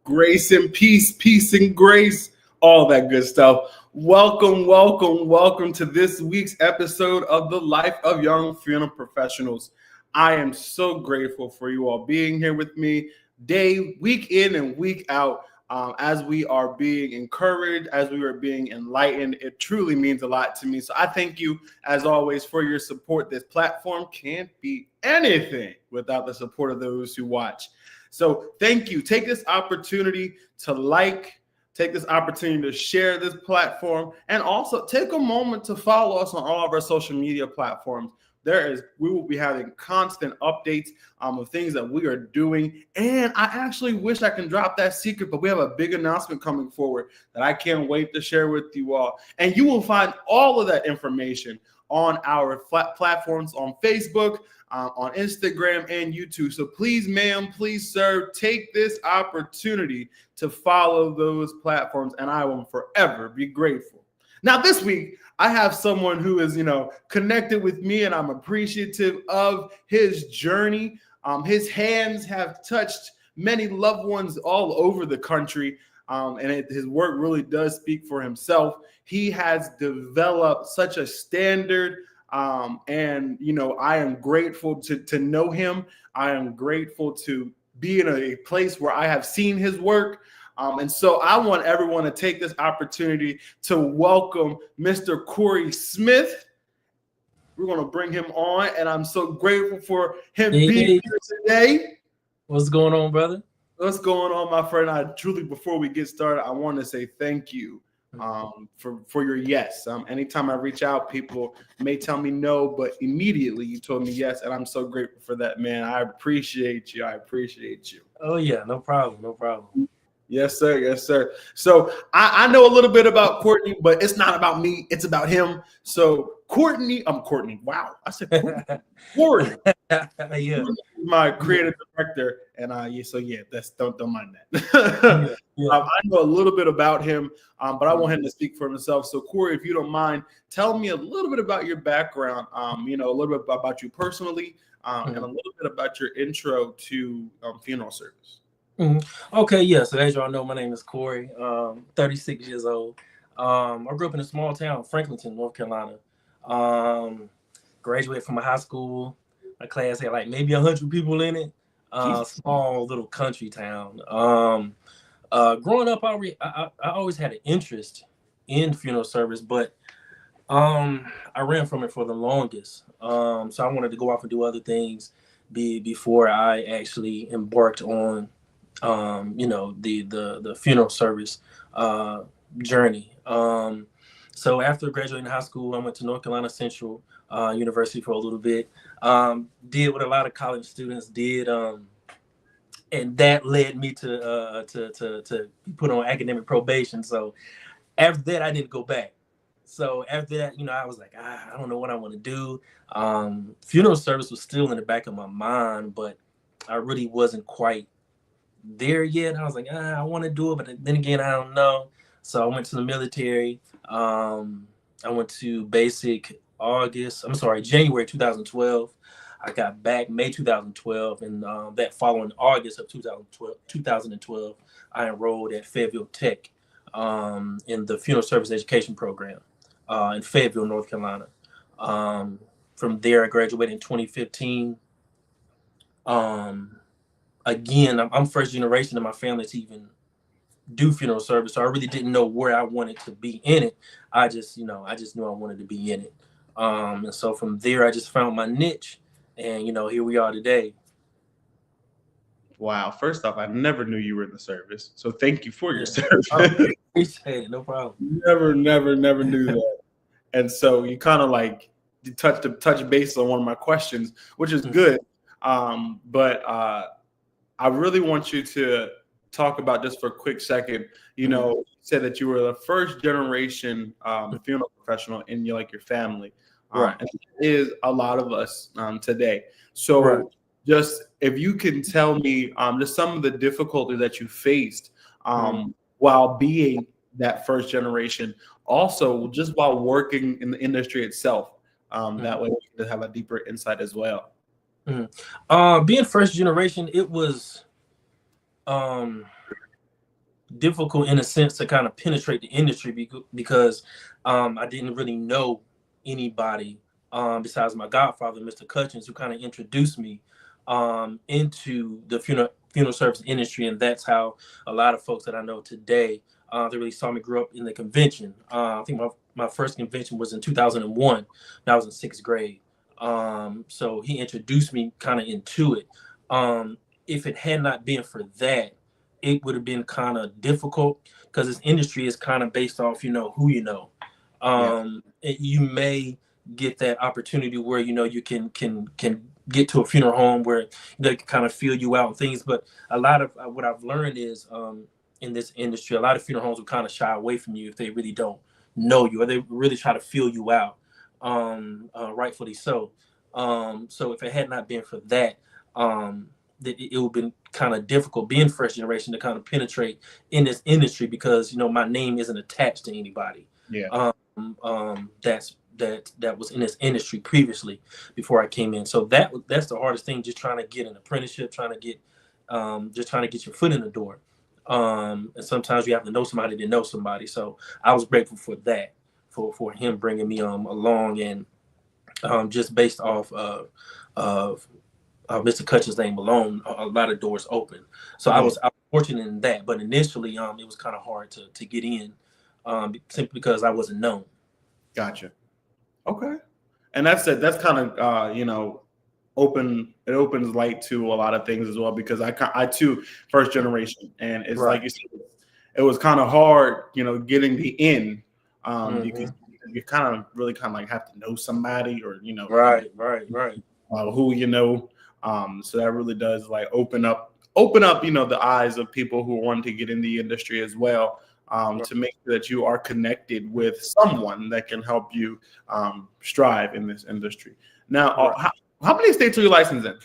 Grace and peace and grace, all that good stuff. Welcome to this week's episode of the Life of Young Funeral Professionals. I am so grateful for you all being here with me week in and week out, as we are being encouraged, as we are being enlightened. It truly means a lot to me. So I thank you, as always, for your support. This platform can't be anything without the support of those who watch. So thank you. Take this opportunity to take this opportunity to share this platform, and also take a moment to follow us on all of our social media platforms. We will be having constant updates of things that we are doing. And I actually wish I can drop that secret, but we have a big announcement coming forward that I can't wait to share with you all. And you will find all of that information on our platforms on Facebook, on Instagram and YouTube. So please, ma'am, please, sir, take this opportunity to follow those platforms, and I will forever be grateful. Now, this week, I have someone who is, connected with me, and I'm appreciative of his journey. His hands have touched many loved ones all over the country, and his work really does speak for himself. He has developed such a standard, and I am grateful to know him. I am grateful to be in a place where I have seen his work. And so I want everyone to take this opportunity to welcome Mr. Corey Smith. We're going to bring him on, and I'm so grateful for him being here today. What's going on, brother? What's going on, my friend? I truly, before we get started, I want to say thank you for your yes. Anytime I reach out, people may tell me no, but immediately you told me yes, and I'm so grateful for that, man. I appreciate you. Oh yeah, no problem. Yes, sir. Yes, sir. So I know a little bit about Courtney, but it's not about me. It's about him. So Courtney. Wow. I said Courtney. Yeah. My creative director. And don't mind that. I know a little bit about him, but I want him to speak for himself. So Corey, if you don't mind, tell me a little bit about your background, a little bit about you personally, and a little bit about your intro to funeral service. Okay, yeah. So as y'all know, my name is Corey. 36 years old. I grew up in a small town, Franklinton, North Carolina. Graduated from a high school. My class had like maybe 100 people in it. Small little country town. Growing up, I always had an interest in funeral service, but I ran from it for the longest. So I wanted to go off and do other things before I actually embarked on the funeral service journey. So after graduating high school, I went to North Carolina Central University for a little bit. Did what a lot of college students did, and that led me to be put on academic probation. So after that, I didn't go back. So after that, I was like, I don't know what I want to do. Funeral service was still in the back of my mind, but I really wasn't quite there yet. I was like, I want to do it, but then again, I don't know. So I went to the military. I went to basic January 2012. I got back May 2012, and that following August of 2012, I enrolled at Fayetteville Tech in the funeral service education program in Fayetteville, North Carolina. From there, I graduated in 2015. Again, I'm first generation in my family to even do funeral service, so I really didn't know where I wanted to be in it. I just knew I wanted to be in it. And so from there, I just found my niche, and here we are today. Wow. First off, I never knew you were in the service, so thank you for your service. Appreciate it. No problem. Never knew that. And so you kind of like touch base on one of my questions, which is good. But I really want you to talk about, just for a quick second, you said that you were the first generation funeral professional in your family. Right. And it is a lot of us today. So Right. just if you can tell me just some of the difficulties that you faced while being that first generation, also just while working in the industry itself. That way we can have a deeper insight as well. Being first generation, it was difficult in a sense to kind of penetrate the industry because I didn't really know anybody besides my godfather, Mr. Cutchins, who kind of introduced me into the funeral service industry. And that's how a lot of folks that I know today, they really saw me grow up in the convention. I think my first convention was in 2001, and I was in 6th grade. So he introduced me kind of into it. If it had not been for that, it would have been kind of difficult because this industry is kind of based off, who you know. You may get that opportunity where, you can get to a funeral home where they can kind of feel you out and things. But a lot of what I've learned is in this industry, a lot of funeral homes will kind of shy away from you if they really don't know you, or they really try to feel you out, rightfully so. So if it had not been for that, it would have been kind of difficult being first generation to kind of penetrate in this industry because, my name isn't attached to anybody. Yeah. That was in this industry previously before I came in. So that's the hardest thing, just trying to get an apprenticeship, trying to get your foot in the door. And sometimes you have to know somebody to know somebody. So I was grateful for that, for him bringing me along, and just based off of Mr. Cutchins' name alone, a lot of doors open. So I was fortunate in that, but initially it was kind of hard to get in simply because I wasn't known. Gotcha. Okay. And that's kind of it opens light to a lot of things as well, because I too first generation, and it's like you said, it was kind of hard, getting the in because you kind of really like have to know somebody, or right who so that really does like open up the eyes of people who want to get in the industry as well, to make sure that you are connected with someone that can help you strive in this industry. Now, how many states are you licensed in?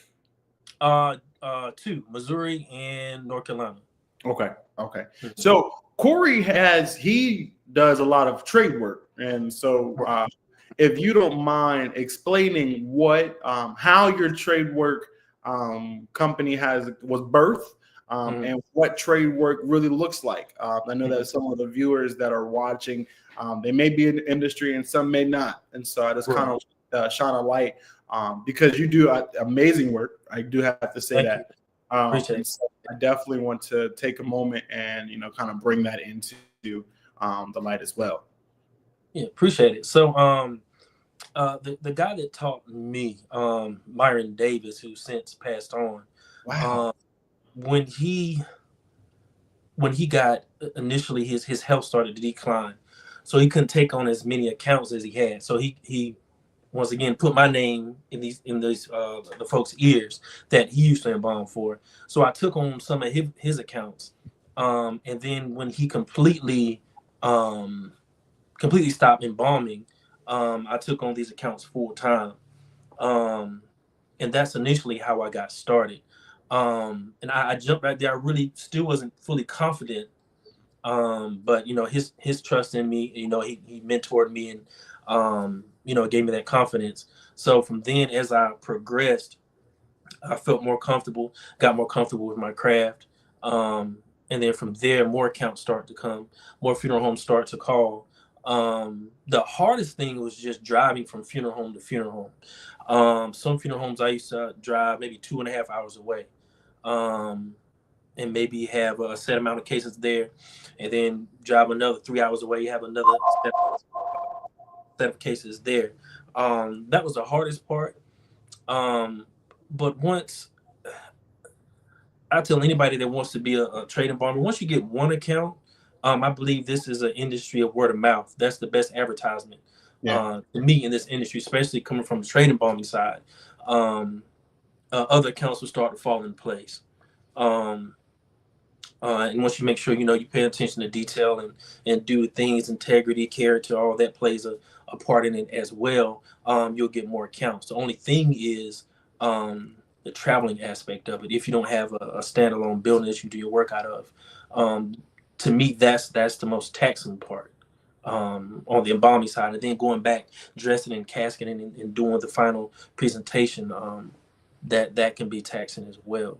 2, Missouri and North Carolina. Okay. So Corey he does a lot of trade work, and so if you don't mind explaining how your trade work company was birthed, and what trade work really looks like. I know that some of the viewers that are watching, they may be in the industry and some may not, and so I just kind of shine a light because you do amazing work. I do have to say that. Appreciate it. So I definitely want to take a moment and kind of bring that into the light as well. Yeah, appreciate it. So the guy that taught me, Myron Davis, who since passed on, when he got initially his health started to decline, so he couldn't take on as many accounts as he had. So he once again put my name in these the folks' ears that he used to embalm for. So I took on some of his accounts, and then when he completely stopped embalming, I took on these accounts full time, and that's initially how I got started. And I jumped right there. I really still wasn't fully confident, but his trust in me, he mentored me and gave me that confidence. So from then, as I progressed, I felt more comfortable, got more comfortable with my craft, and then from there, more accounts start to come, more funeral homes start to call. The hardest thing was just driving from funeral home to funeral home. Some funeral homes I used to drive maybe 2.5 hours away, and maybe have a set amount of cases there, and then drive another 3 hours away, you have another set of cases there. That was the hardest part. But once I tell anybody that wants to be a trade embalmer, once you get one account, I believe this is an industry of word of mouth. That's the best advertisement. To me in this industry, especially coming from the trade embalming side, other accounts will start to fall into place. And once you make sure you pay attention to detail and do things, integrity, character, all that plays a part in it as well. You'll get more accounts. The only thing is the traveling aspect of it. If you don't have a standalone building that you do your work out of, to me that's the most taxing part on the embalming side. And then going back, dressing and casketing and doing the final presentation, that can be taxing as well.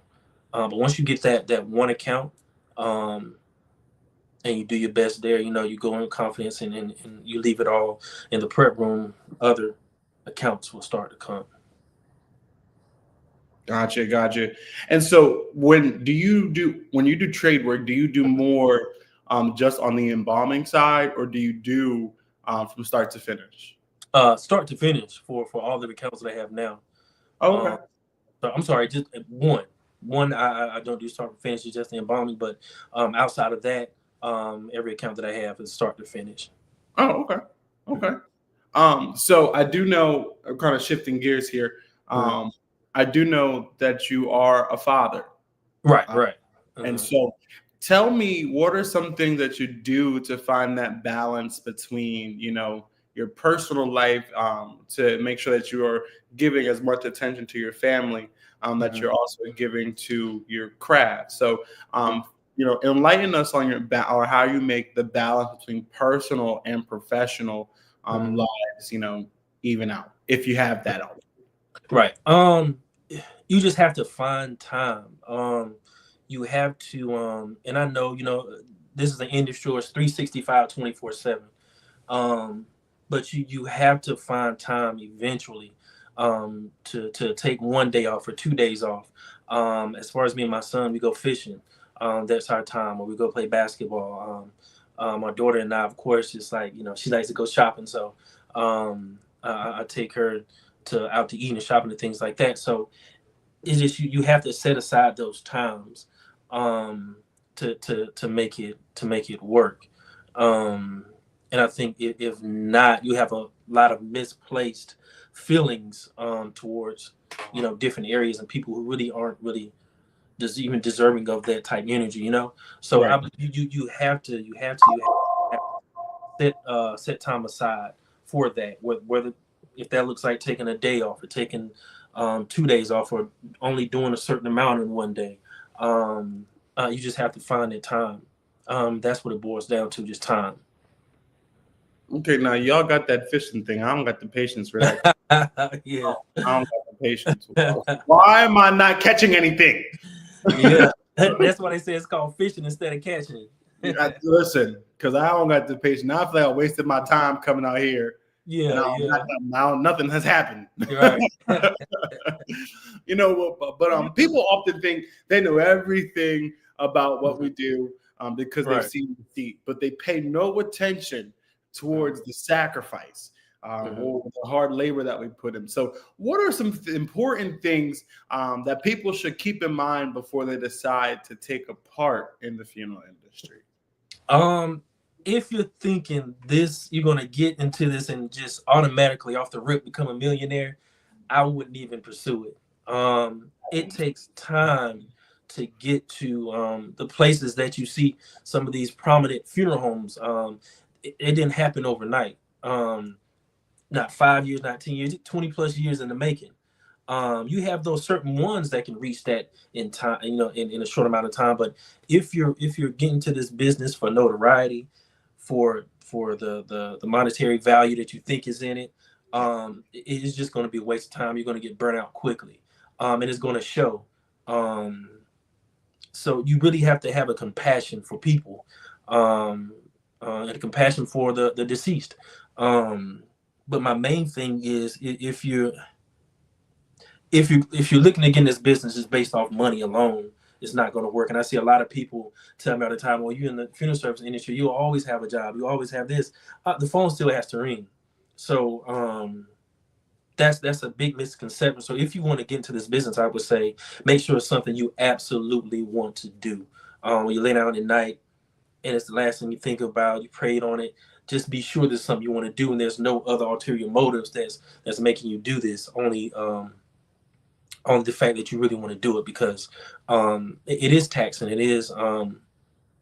But once you get that one account, and you do your best there, you go in confidence and you leave it all in the prep room, other accounts will start to come. Gotcha. And so when you do trade work, do you do more just on the embalming side, or do you do from start to finish? Start to finish for all the accounts that I have now. Oh, okay. I'm sorry, just one. I don't do start to finish, it's just the embalming, but outside of that, every account that I have is start to finish. Oh, okay. So I do know, I'm kind of shifting gears here. I do know that you are a father. Right. And so tell me, what are some things that you do to find that balance between, your personal life, to make sure that you are giving as much attention to your family, that you're also giving to your craft. So, enlighten us on or how you make the balance between personal and professional lives, even out, if you have that on. Right. You just have to find time. You have to, and I know, this is an industry where it's 365, 24/7. But you have to find time eventually to take one day off or 2 days off. As far as me and my son, we go fishing. That's our time. Or we go play basketball. My daughter and I, of course, it's like, she likes to go shopping. So I take her out to eat and shopping and things like that. So it's just you have to set aside those times to make it work. And I think if not, you have a lot of misplaced feelings towards different areas and people who really aren't really even deserving of that type energy. So right. You have to set time aside for that. Whether if that looks like taking a day off or taking 2 days off or only doing a certain amount in one day, you just have to find that time. That's what it boils down to, just time. Okay, now y'all got that fishing thing. I don't got the patience for that. Yeah, I don't got the patience. Why am I not catching anything? Yeah, that's why they say it's called fishing instead of catching. Listen, because I don't got the patience. Now I feel like I wasted my time coming out here. Yeah. Now nothing has happened. Right. But people often think they know everything about what we do because they've seen the seat, but they pay no attention towards the sacrifice or the hard labor that we put in. So what are some important things that people should keep in mind before they decide to take a part in the funeral industry? If you're thinking you're going to get into this and just automatically off the rip become a millionaire, I wouldn't even pursue it. It takes time to get to the places that you see some of these prominent funeral homes. It didn't happen overnight. Not 5 years, not 10 years, 20 plus years in the making. You have those certain ones that can reach that in time, in a short amount of time. But if you're getting to this business for notoriety, for the monetary value that you think is in it, it is just going to be a waste of time. You're going to get burnt out quickly, and it's going to show. So you really have to have a compassion for people, and a compassion for the deceased. But my main thing is if you're looking to get in this business just based off money alone, it's not going to work. And I see a lot of people tell me all the time, well, you're in the funeral service industry, you'll always have a job, you always have this. The phone still has to ring. So that's a big misconception. So if you want to get into this business, I would say make sure it's something you absolutely want to do. When you lay down at night, and it's the last thing you think about. You prayed on it. Just be sure there's something you want to do, and there's no other ulterior motives that's making you do this. Only the fact that you really want to do it, because it is taxing. It is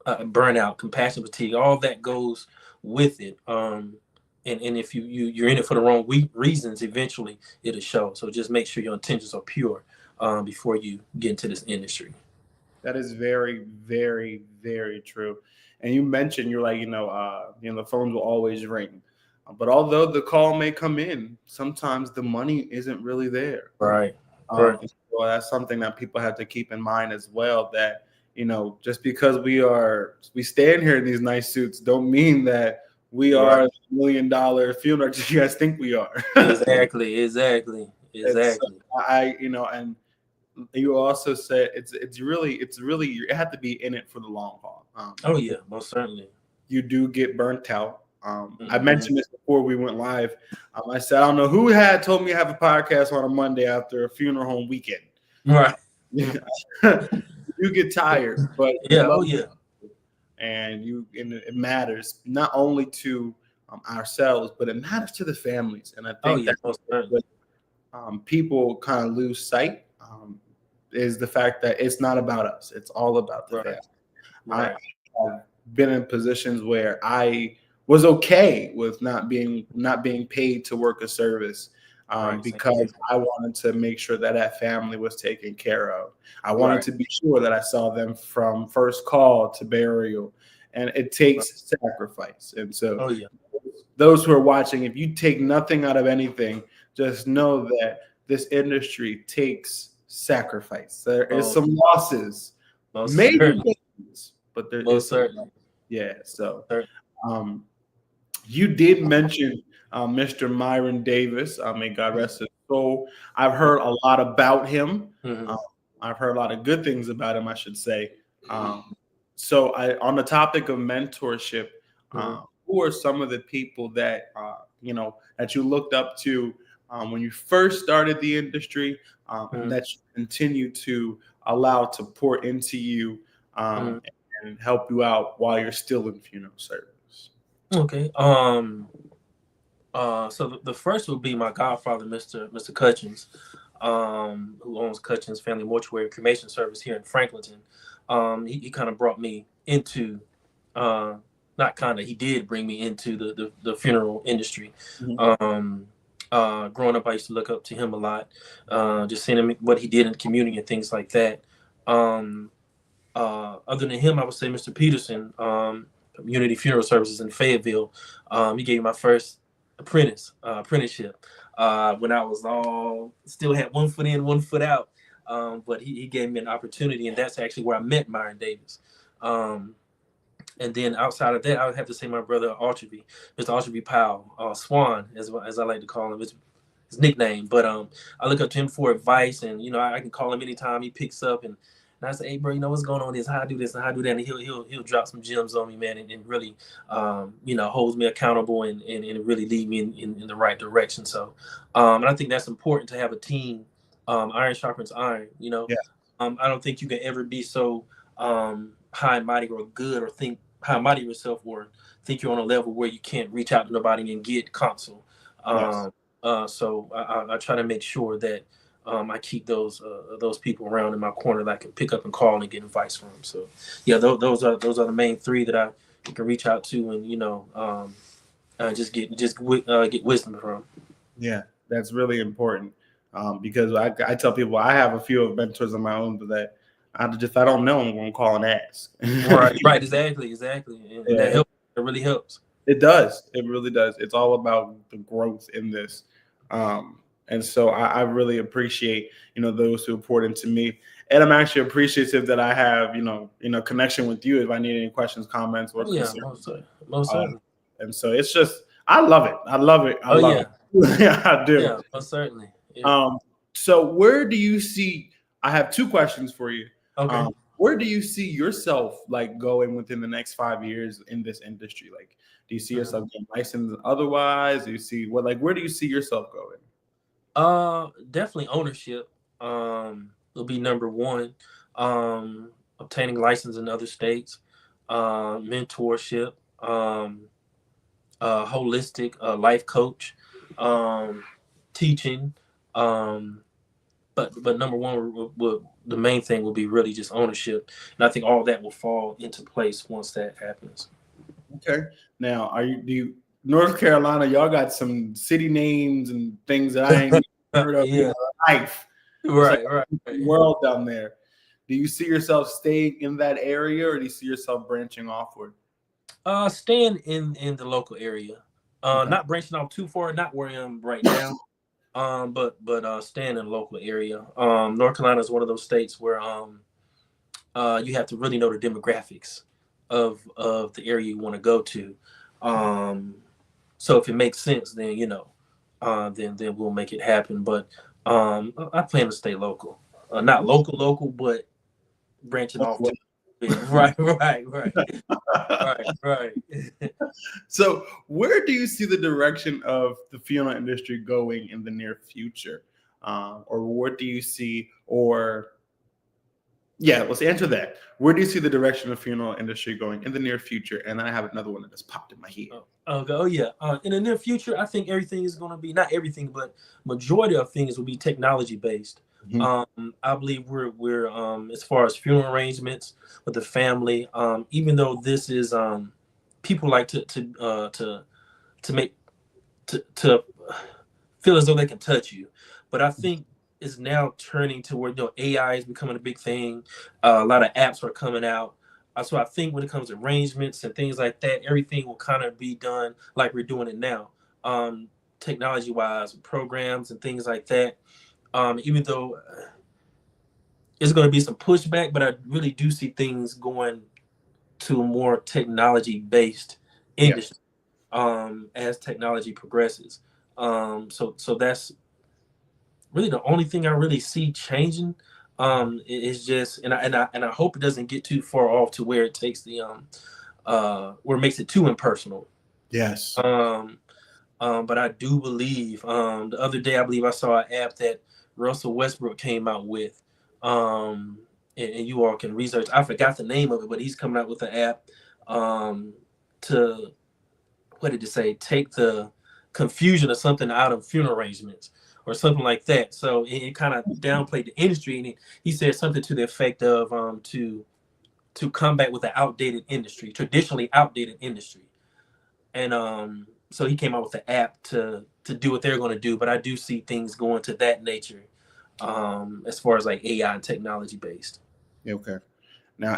burnout, compassion fatigue. All that goes with it. And if you're in it for the wrong reasons, eventually it'll show. So just make sure your intentions are pure before you get into this industry. That is very, very, very true. And you mentioned you're like, the phones will always ring. But although the call may come in, sometimes the money isn't really there. Right. Right. So that's something that people have to keep in mind as well, that, just because we stand here in these nice suits don't mean that we are the $1 million funeral that you guys think we are. Exactly. And you also said it's really you have to be in it for the long haul. Oh yeah, most certainly. You do get burnt out. I mentioned this before we went live. I said I don't know who had told me to have a podcast on a Monday after a funeral home weekend. Right. You get tired, but yeah. And it matters not only to ourselves, but it matters to the families. And I think that's what people kind of lose sight. Is the fact that it's not about us. It's all about the family. Right. I've been in positions where I was okay with not being paid to work a service because I wanted to make sure that family was taken care of. I wanted to be sure that I saw them from first call to burial, and it takes sacrifice. And so those who are watching, if you take nothing out of anything, just know that this industry takes sacrifice. There is some losses, maybe, but there is certainly. Yeah. So, you did mention Mr. Myron Davis. May God rest his soul. I've heard a lot about him. I've heard a lot of good things about him, I should say. So, on the topic of mentorship, who are some of the people that that you looked up to when you first started the industry, that you continue to allow to pour into you and help you out while you're still in funeral service? Okay. So the first would be my godfather, Mr. Cutchins, who owns Cutchins Family Mortuary Cremation Service here in Franklinton. He kind of brought me into, he did bring me into the funeral industry. Growing up, I used to look up to him a lot, just seeing him, what he did in the community and things like that. Other than him, I would say Mr. Peterson, Unity Funeral Services in Fayetteville. He gave me my first apprenticeship when I was still had 1 foot in, 1 foot out. But he gave me an opportunity, and that's actually where I met Myron Davis. And then outside of that, I would have to say my brother Mr. Archibald Powell, Swan, as I like to call him, his nickname. But I look up to him for advice, and I can call him anytime he picks up, and I say, hey, bro, what's going on? Is how I do this and how I do that, and he'll drop some gems on me, man, and really, holds me accountable and really lead me in the right direction. So, and I think that's important to have a team. Iron sharpens iron. I don't think you can ever be so high and mighty or good, or think high and mighty yourself, or think you're on a level where you can't reach out to nobody and get counsel. So I try to make sure that I keep those people around in my corner that I can pick up and call and get advice from. So yeah, those are the main three that I can reach out to, and just get wisdom from. Yeah, that's really important, because I tell people I have a few mentors of my own, but that I don't know, I'm going to call and ask. Right, exactly, and that helps. It really helps. It does. It really does. It's all about the growth in this. And so I really appreciate, those who poured into me. And I'm actually appreciative that I have, connection with you if I need any questions, comments, or concerns. Most certainly. And so it's just, I love it. I love it. I love it. Yeah, I do. Yeah, most certainly. Yeah. So where do you see, I have two questions for you. Okay. Where do you see yourself going within the next 5 years in this industry? Do you see yourself getting licensed otherwise? Do you see where do you see yourself going? Definitely ownership will be number one. Obtaining license in other states. mentorship, holistic life coach, teaching. But number one, the main thing will be really just ownership, and I think all that will fall into place once that happens. Okay. Now, do you North Carolina? Y'all got some city names and things that I ain't heard of in Yeah, my life. It's right, like a world down there. Do you see yourself staying in that area, or do you see yourself branching offward? Staying in the local area, Okay. not branching off too far, not where I am right now. But staying in the local area. North Carolina is one of those states where you have to really know the demographics of the area you want to go to. So if it makes sense, then then we'll make it happen. But I plan to stay local, not local, but branching off to right, right. So, where do you see the direction of the funeral industry going in the near future? Or what do you see, let's answer that. Where do you see the direction of the funeral industry going in the near future? And then I have another one that just popped in my head. Oh yeah. In the near future, I think everything is going to be, not everything, but majority of things will be technology based. Mm-hmm. I believe we're as far as funeral arrangements with the family. Even though this is people like to make to feel as though they can touch you, but I think it's now turning to where AI is becoming a big thing. A lot of apps are coming out. So I think when it comes to arrangements and things like that, everything will kind of be done like we're doing it now, technology wise, programs and things like that. Even though it's going to be some pushback, but I really do see things going to a more technology based industry as technology progresses. So that's really the only thing I really see changing. Is just, and I hope it doesn't get too far off to where it takes the where it makes it too impersonal. Yes. But I do believe the other day I believe I saw an app that Russell Westbrook came out with. And you all can research. I forgot the name of it, but he's coming out with an app to, what did it say? Take the confusion or something out of funeral arrangements or something like that. So it kind of downplayed the industry, and he said something to the effect of to combat with the outdated industry, traditionally outdated industry. And so he came out with an app to do what they're going to do. But I do see things going to that nature as far as like AI and technology based. Okay. Now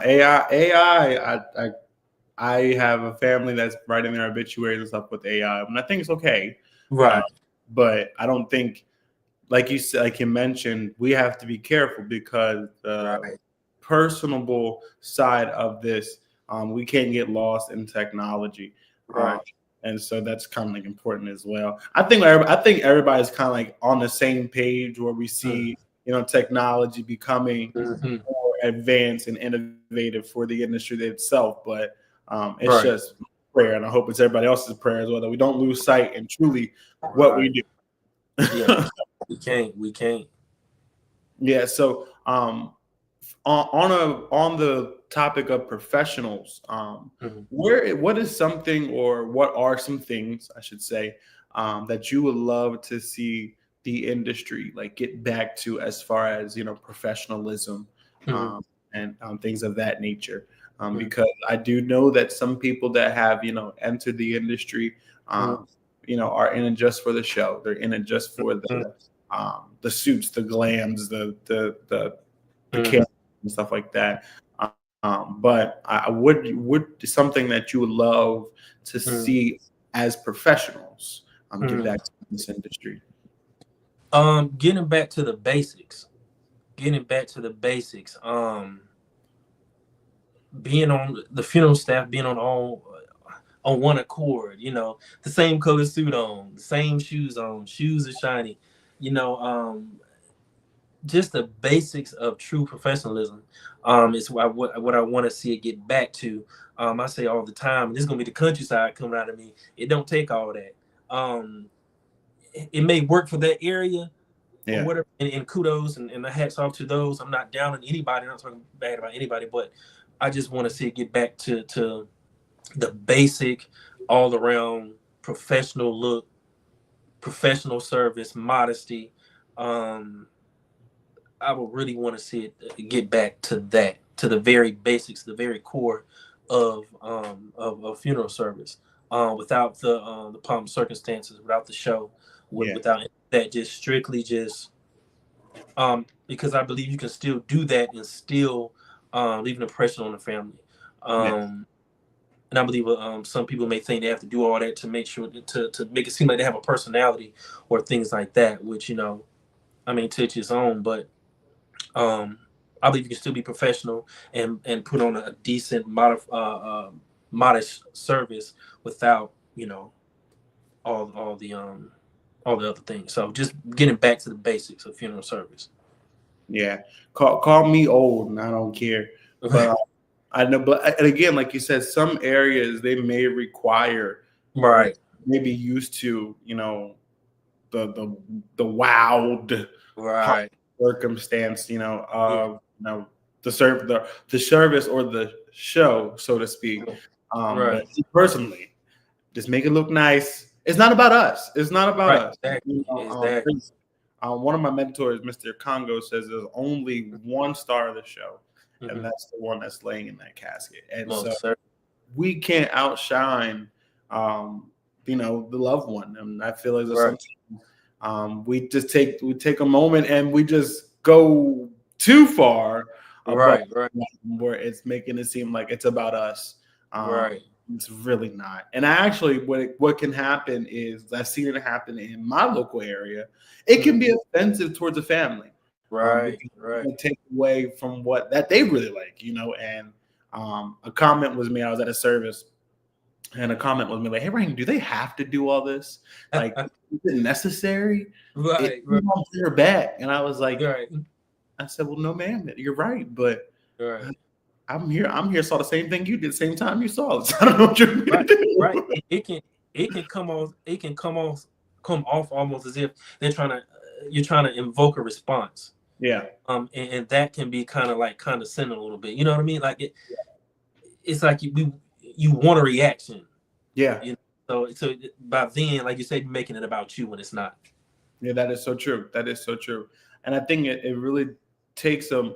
I have a family that's writing their obituaries and stuff with AI, and I think it's okay. Right. But I don't think, like you said, like you mentioned, we have to be careful because the personable side of this, we can't get lost in technology. Right. And so that's kind of like important as well. I think everybody's kind of like on the same page where we see, technology becoming more advanced and innovative for the industry itself. But it's just prayer, and I hope it's everybody else's prayer as well, that we don't lose sight and truly what we do. Yeah, we can't. Yeah. So on the topic of professionals, what is something, or what are some things I should say, that you would love to see the industry like get back to, as far as professionalism and things of that nature? Because I do know that some people that have entered the industry are in it just for the show. They're in it just for the suits, the glams, the cameras and stuff like that. But I would something that you would love to see as professionals get back to this industry. Getting back to the basics. Being on the funeral staff, being on one accord, the same color suit on, the same shoes on, shoes are shiny, just the basics of true professionalism is what I want to see it get back to. I say all the time, and this is gonna be the countryside coming out of me. It don't take all that. It may work for that area, or whatever. And kudos and the hats off to those. I'm not down on anybody. I'm not talking bad about anybody, but I just want to see it get back to the basic, all around professional look, professional service, modesty. Um, I would really want to see it get back to that, to the very basics, the very core of funeral service, without the pomp circumstances, without the show, Yeah. without that, just strictly just because I believe you can still do that and still leave an impression on the family. Yeah. And I believe some people may think they have to do all that to make sure to make it seem like they have a personality or things like that, which I mean, to its own, but um, I believe you can still be professional and put on a decent, modest service without all the other things. So just getting back to the basics of funeral service. Yeah. Call me old, and I don't care. But I know, but and again, like you said, some areas they may require, Right. maybe used to, the wild Right. circumstance, the service or the show, so to speak. Right. But personally, just make it look nice. It's not about us. It's not about Right. us. Exactly. Exactly. One of my mentors, Mr. Congo, says there's only one star of the show, Mm-hmm. and that's the one that's laying in that casket. And Most so certainly. we can't outshine, the loved one. And I feel as though Right. sometimes we take a moment and we just go too far, Right. Right. where it's making it seem like it's about us. Right. It's really not. And I actually, what can happen is I've seen it happen in my local area. It can be offensive towards the family. Right. Right. Take away from what that they really like, And a comment was made. I was at a service, and a comment was made like, "Hey, Ryan, do they have to do all this? Like, is it necessary? Right. Right. Their back." And I was like, Right. I said, "Well, no, ma'am, you're right, but Right. I'm here. Saw the same thing you did, same time you saw it. So I don't know what you're gonna do." Right. It can come off almost as if you're trying to invoke a response. Yeah. And that can be kind of like condescending a little bit. You know what I mean? Like it's like you want a reaction. Yeah. So by then, like you said, you're making it about you when it's not. Yeah, that is so true. That is so true. And I think it really takes time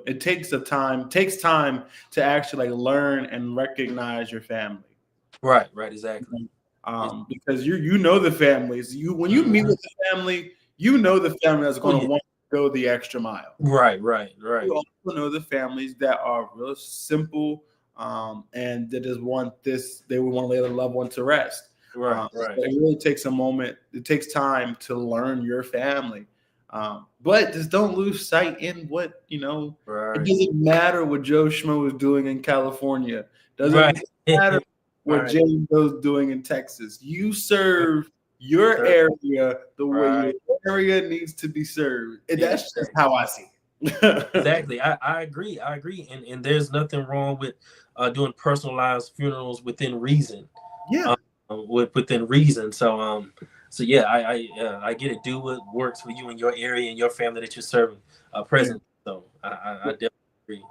to actually like learn and recognize your family. Right, exactly. Because you know the families. When you meet with the family, the family that's going to want to go the extra mile. Right. You also know the families that are real simple, and that just they would want to lay their loved one to rest. Right. So it really takes a moment. It takes time to learn your family. But just don't lose sight in what, Right. It doesn't matter what Joe Schmo is doing in California. Doesn't matter what James is doing in Texas. You serve your area the way your area needs to be served. And that's just how I see it. Exactly. I agree. And there's nothing wrong with doing personalized funerals within reason. Yeah. Within reason. So yeah, I get it. Do what works for you in your area and your family that you're serving present. Yeah. So I definitely agree.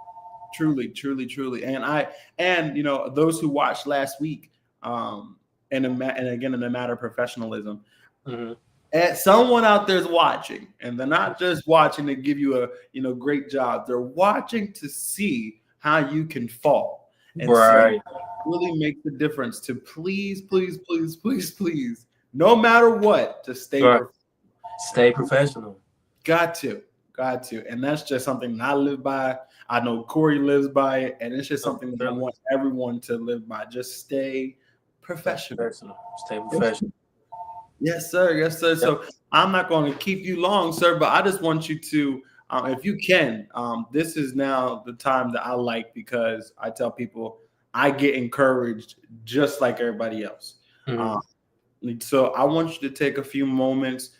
Truly. And those who watched last week, and again, in the matter of professionalism, and someone out there is watching, and they're not just watching to give you a great job. They're watching to see how you can fall. And so really make the difference to please, no matter what, to stay professional. Got to. And that's just something I live by. I know Corey lives by it. And it's just something that I want everyone to live by. Just stay professional. Stay professional. Yes, sir. So I'm not going to keep you long, sir, but I just want you to, if you can, this is now the time that I like, because I tell people I get encouraged just like everybody else. So I want you to take a few moments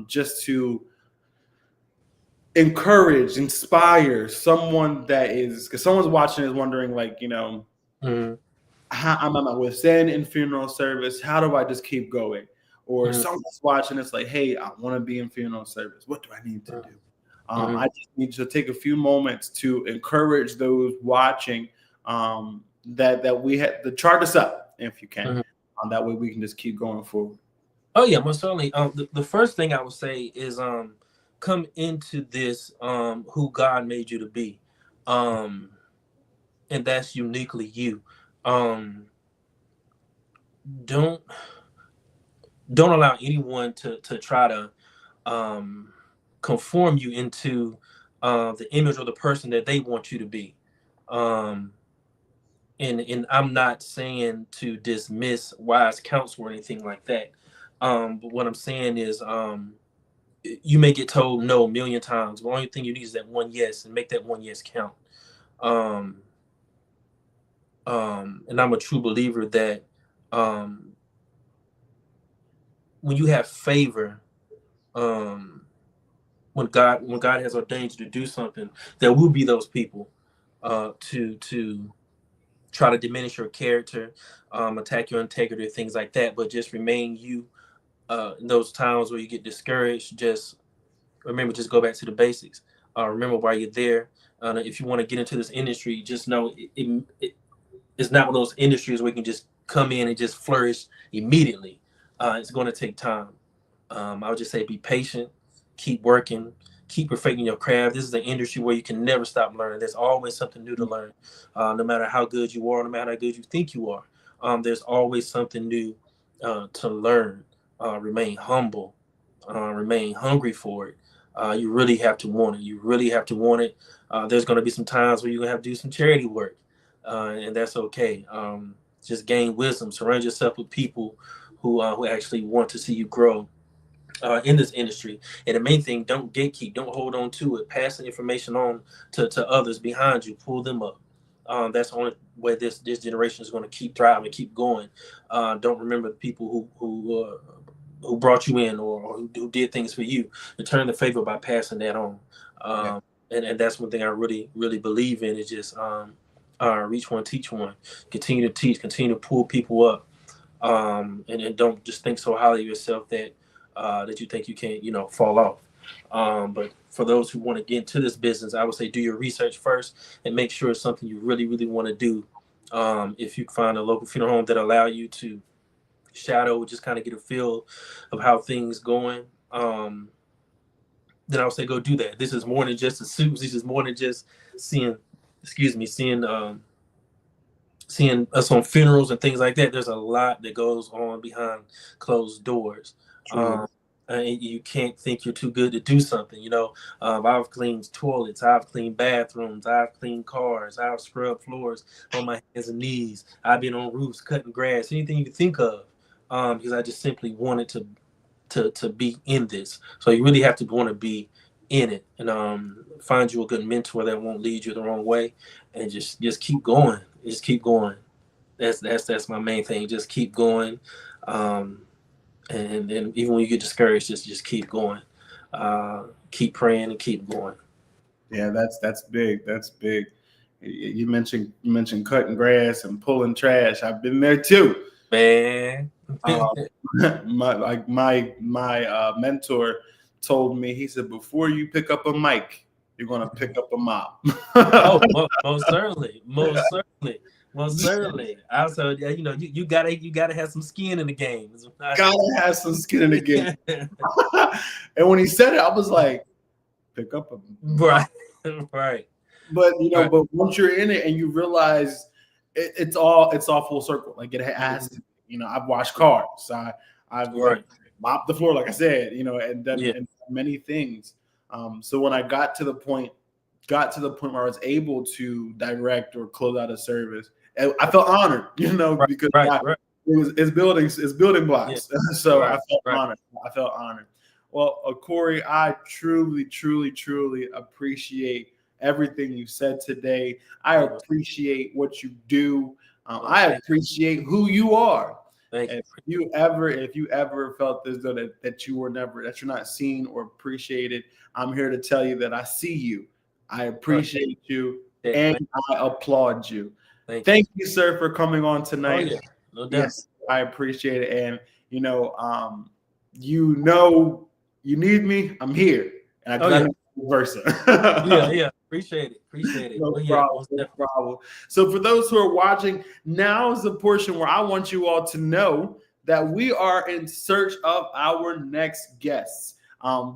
just to encourage, inspire someone because someone's watching is wondering, like, how I'm at my wit's end in funeral service. How do I just keep going? Or someone's watching, it's like, hey, I want to be in funeral service. What do I need to do? I just need to take a few moments to encourage those watching that we had to chart us up if you can. Mm-hmm. That way we can just keep going forward. Oh yeah, most certainly. The first thing I would say is come into this who God made you to be, and that's uniquely you. Don't allow anyone to try to conform you into the image or the person that they want you to be. And I'm not saying to dismiss wise counsel or anything like that. But what I'm saying is you may get told no a million times. The only thing you need is that one yes, and make that one yes count. And I'm a true believer that when you have favor, when God has ordained you to do something, there will be those people to try to diminish your character, attack your integrity, things like that. But just remain you. In those times where you get discouraged, just remember, just go back to the basics. Remember why you're there. If you want to get into this industry, just know it's not one of those industries where you can just come in and just flourish immediately. It's going to take time. I would just say be patient, keep working, keep perfecting your craft. This is an industry where you can never stop learning. There's always something new to learn. No matter how good you are, no matter how good you think you are, there's always something new to learn. Remain humble, remain hungry for it. You really have to want it. You really have to want it. There's going to be some times where you're going to have to do some charity work, and that's okay. Just gain wisdom. Surround yourself with people who actually want to see you grow in this industry. And the main thing, don't gatekeep. Don't hold on to it. Pass the information on to others behind you. Pull them up. That's the only way this generation is going to keep thriving, keep going. Don't remember the people who brought you in or who did things for you. Return the favor by passing that on. And that's one thing I really, really believe in is just reach one, teach one. Continue to teach, continue to pull people up. And don't just think so highly of yourself that you think you can't, fall off. But for those who want to get into this business, I would say do your research first and make sure it's something you really, really want to do. If you find a local funeral home that allow you to shadow, just kind of get a feel of how things going, then I would say go do that. This is more than just the suits. This is more than just seeing us on funerals and things like that. There's a lot that goes on behind closed doors. And you can't think you're too good to do something. I've cleaned toilets, I've cleaned bathrooms, I've cleaned cars, I've scrubbed floors on my hands and knees. I've been on roofs cutting grass, anything you can think of, because I just simply wanted to be in this. So you really have to want to be in it, and find you a good mentor that won't lead you the wrong way, and just keep going. Just keep going. That's my main thing. Just keep going. And then even when you get discouraged, just keep going. Keep praying and keep going. Yeah, that's big. That's big. You mentioned cutting grass and pulling trash. I've been there too, man. my mentor told me, he said, before you pick up a mic, you're gonna pick up a mop. Most certainly. Also, you gotta have some skin in the game. Gotta have some skin in the game. And when he said it, I was like, pick up a right. But but once you're in it and you realize it's all full circle. Like it has to. I've washed cars. I've mopped the floor, like I said. And done many things. So when I got to the point where I was able to direct or close out a service, I felt honored, because it's building blocks. Yeah. So I felt honored. Well, Corey, I truly, truly, truly appreciate everything you said today. I appreciate what you do. I appreciate who you are. If you ever felt as though that you're not seen or appreciated, I'm here to tell you that I see you. I appreciate you, and I applaud you. Thank you, sir, for coming on tonight. Oh, yeah. No doubt. Yes, I appreciate it. And you need me, I'm here. And versa. Yeah. Appreciate it. No But yeah, problem. No problem. So for those who are watching, now is the portion where I want you all to know that we are in search of our next guests.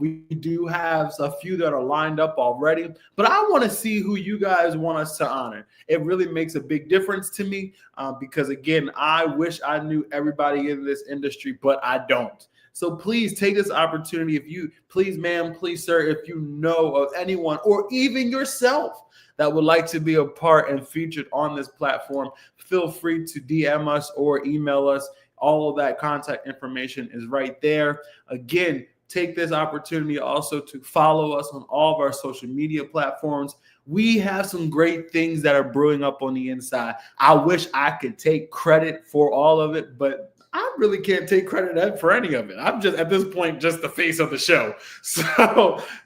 We do have a few that are lined up already, but I want to see who you guys want us to honor. It really makes a big difference to me because, again, I wish I knew everybody in this industry, but I don't. So please take this opportunity. If you, please, ma'am, please, sir, if you know of anyone or even yourself that would like to be a part and featured on this platform, feel free to DM us or email us. All of that contact information is right there. Again, take this opportunity also to follow us on all of our social media platforms. We have some great things that are brewing up on the inside. I wish I could take credit for all of it, but I really can't take credit for any of it. I'm just at this point just the face of the show.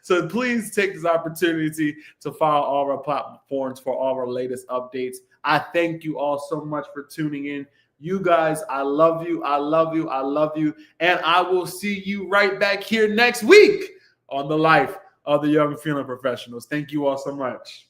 So please take this opportunity to follow all of our platforms for all of our latest updates. I thank you all so much for tuning in. You guys, I love you. I love you. I love you. And I will see you right back here next week on the Life of the Young Funeral Professionals. Thank you all so much.